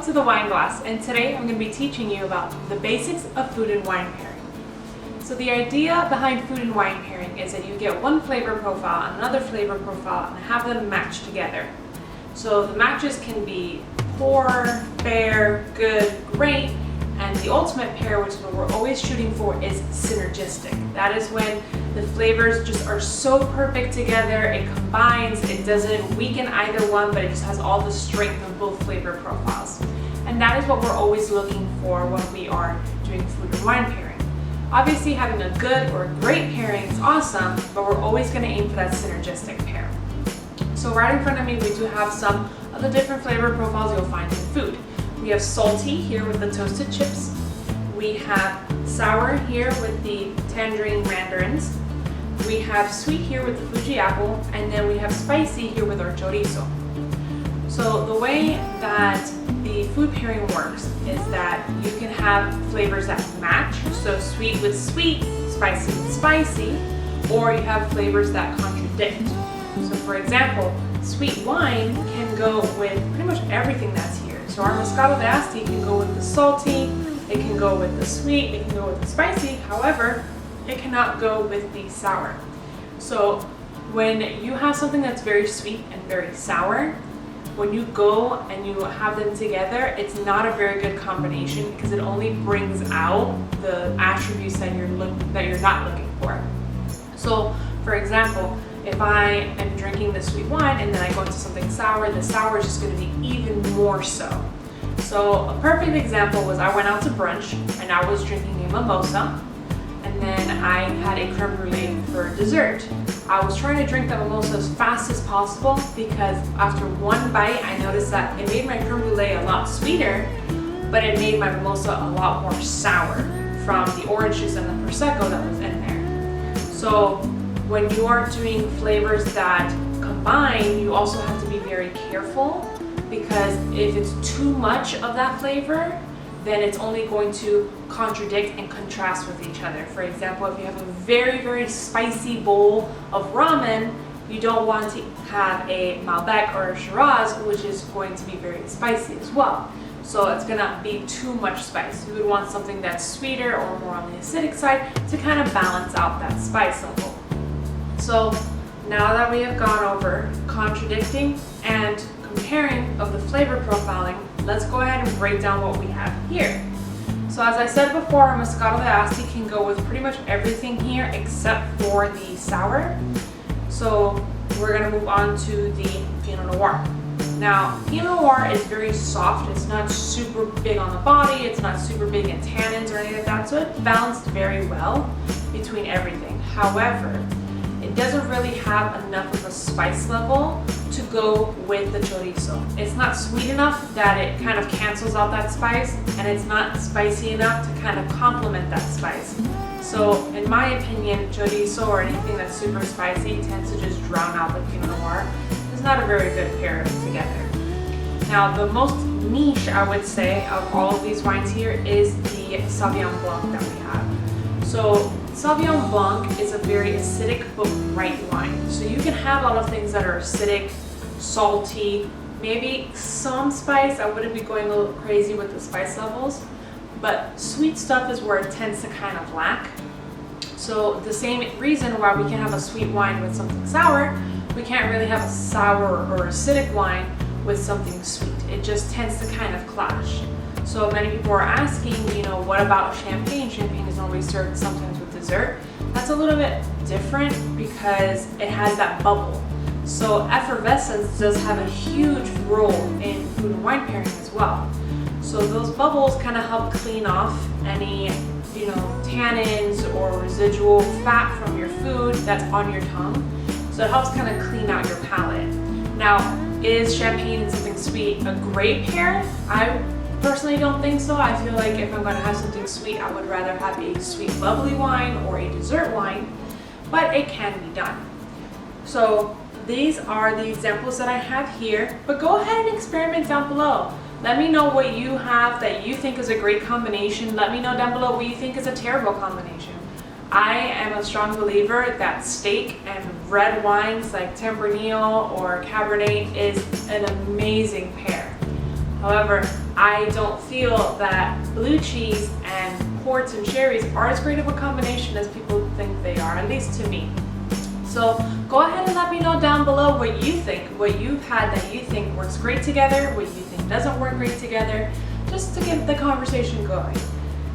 Welcome to the Wine Glass, and today I'm going to be teaching you about the basics of food and wine pairing. So the idea behind food and wine pairing is that you get one flavor profile and another flavor profile and have them match together. So the matches can be poor, fair, good, great, and the ultimate pair, which is what we're always shooting for, is synergistic. That is when the flavors just are so perfect together, it combines, it doesn't weaken either one, but it just has all the strength of both flavor profiles. And that is what we're always looking for when we are doing food and wine pairing. Obviously, having a good or a great pairing is awesome, but we're always going to aim for that synergistic pair. So right in front of me, we do have some of the different flavor profiles you'll find in food. We have salty here with the toasted chips. We have sour here with the tangerine mandarins. We have sweet here with the Fuji apple, and then we have spicy here with our chorizo. So the way that the food pairing works is that you can have flavors that match, so sweet with sweet, spicy with spicy, or you have flavors that contradict. So for example, sweet wine can go with pretty much everything that's here. So our Moscato d'Asti can go with the salty, it can go with the sweet, it can go with the spicy, however, it cannot go with the sour. So when you have something that's very sweet and very sour, when you go and you have them together, it's not a very good combination because it only brings out the attributes that you're not looking for. So for example, if I am drinking the sweet wine and then I go into something sour, the sour is just going to be even more so. So a perfect example was I went out to brunch and I was drinking a mimosa, and then I had a creme brulee for dessert. I was trying to drink that mimosa as fast as possible because after one bite I noticed that it made my creme brulee a lot sweeter, but it made my mimosa a lot more sour from the orange juice and the Prosecco that was in there. So when you are doing flavors that combine, you also have to be very careful, because if it's too much of that flavor, then it's only going to contradict and contrast with each other. For example, if you have a very, very spicy bowl of ramen, you don't want to have a Malbec or a Shiraz, which is going to be very spicy as well. So it's gonna be too much spice. You would want something that's sweeter or more on the acidic side to kind of balance out that spice level. So now that we have gone over contradicting and comparing of the flavor profiling, let's go ahead and break down what we have here. So as I said before, our Moscato d'Asti can go with pretty much everything here except for the sour. So we're gonna move on to the Pinot Noir. Now, Pinot Noir is very soft. It's not super big on the body. It's not super big in tannins or anything like that. So it's balanced very well between everything. However, it doesn't really have enough of a spice level to go with the chorizo. It's not sweet enough that it kind of cancels out that spice, and it's not spicy enough to kind of complement that spice. So in my opinion, chorizo or anything that's super spicy tends to just drown out the Pinot Noir. It's not a very good pair together. Now the most niche, I would say, of all of these wines here is the Sauvignon Blanc that we have. So Sauvignon Blanc is a very acidic but bright wine. So you can have a lot of things that are acidic, salty, maybe some spice. I wouldn't be going a little crazy with the spice levels, but sweet stuff is where it tends to kind of lack. So the same reason why we can have a sweet wine with something sour, we can't really have a sour or acidic wine with something sweet. It just tends to kind of clash. So many people are asking, what about champagne? Champagne is only served sometimes with dessert. That's a little bit different because it has that bubble. So effervescence does have a huge role in food and wine pairing as well. So those bubbles kind of help clean off any, tannins or residual fat from your food that's on your tongue. So it helps kind of clean out your palate. Now, is champagne and something sweet a great pair? I personally don't think so. I feel like if I'm going to have something sweet, I would rather have a sweet bubbly wine or a dessert wine, but it can be done. So these are the examples that I have here, but go ahead and experiment down below. Let me know what you have that you think is a great combination. Let me know down below what you think is a terrible combination. I am a strong believer that steak and red wines like Tempranillo or Cabernet is an amazing pair. However, I don't feel that blue cheese and ports and cherries are as great of a combination as people think they are, at least to me. So go ahead and let me know down below what you think, what you've had that you think works great together, what you think doesn't work great together, just to get the conversation going.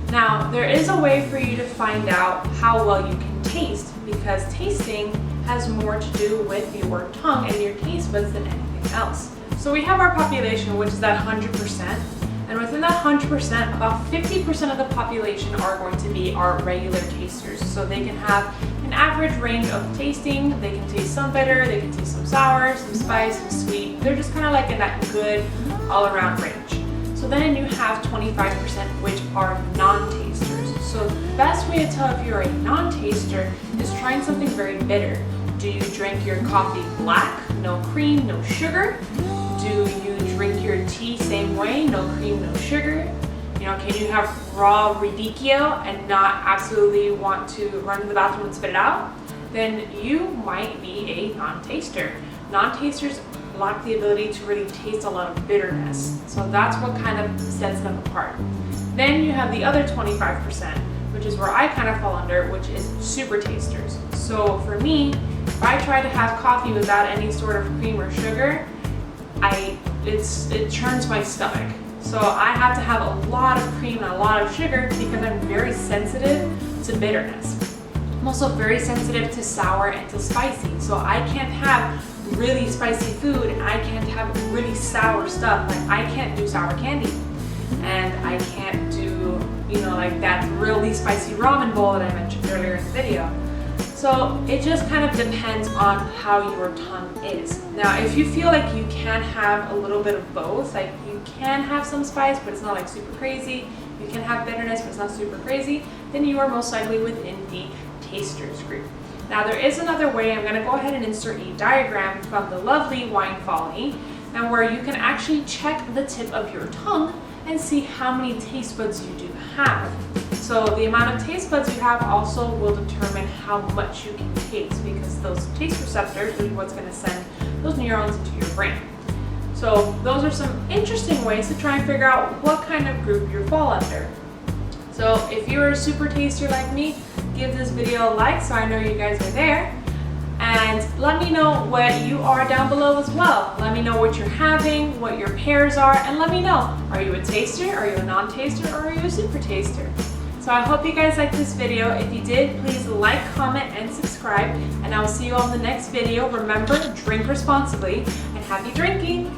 Now, there is a way for you to find out how well you can taste, because tasting has more to do with your tongue and your taste buds than anything else. So we have our population, which is that 100%, and within that 100%, about 50% of the population are going to be our regular tasters. So they can have an average range of tasting. They can taste some bitter, they can taste some sour, some spice, some sweet. They're just kind of like in that good all-around range. So then you have 25%, which are non-tasters. So the best way to tell if you're a non-taster is trying something very bitter. Do you drink your coffee black, no cream, no sugar? Do you drink your tea same way, no cream, no sugar? You know, can you have raw radicchio and not absolutely want to run to the bathroom and spit it out? Then you might be a non-taster. Non-tasters lack the ability to really taste a lot of bitterness. So that's what kind of sets them apart. Then you have the other 25%, which is where I kind of fall under, which is super tasters. So for me, if I try to have coffee without any sort of cream or sugar, it churns my stomach. So I have to have a lot of cream and a lot of sugar because I'm very sensitive to bitterness. I'm also very sensitive to sour and to spicy. So I can't have really spicy food and I can't have really sour stuff. Like I can't do sour candy and I can't do, you know, like that really spicy ramen bowl that I mentioned earlier in the video. So it just kind of depends on how your tongue is. Now, if you feel like you can have a little bit of both, like you can have some spice, but it's not like super crazy, you can have bitterness, but it's not super crazy, then you are most likely within the tasters group. Now, there is another way. I'm gonna go ahead and insert a diagram from the lovely Wine Folly, and where you can actually check the tip of your tongue and see how many taste buds you do have. So the amount of taste buds you have also will determine how much you can taste, because those taste receptors are what's going to send those neurons into your brain. So those are some interesting ways to try and figure out what kind of group you fall under. So if you're a super taster like me, give this video a like so I know you guys are there. And let me know what you are down below as well. Let me know what you're having, what your pairs are, and let me know, are you a taster, are you a non-taster, or are you a super taster? So I hope you guys liked this video. If you did, please like, comment, and subscribe, and I will see you on the next video. Remember, drink responsibly, and happy drinking!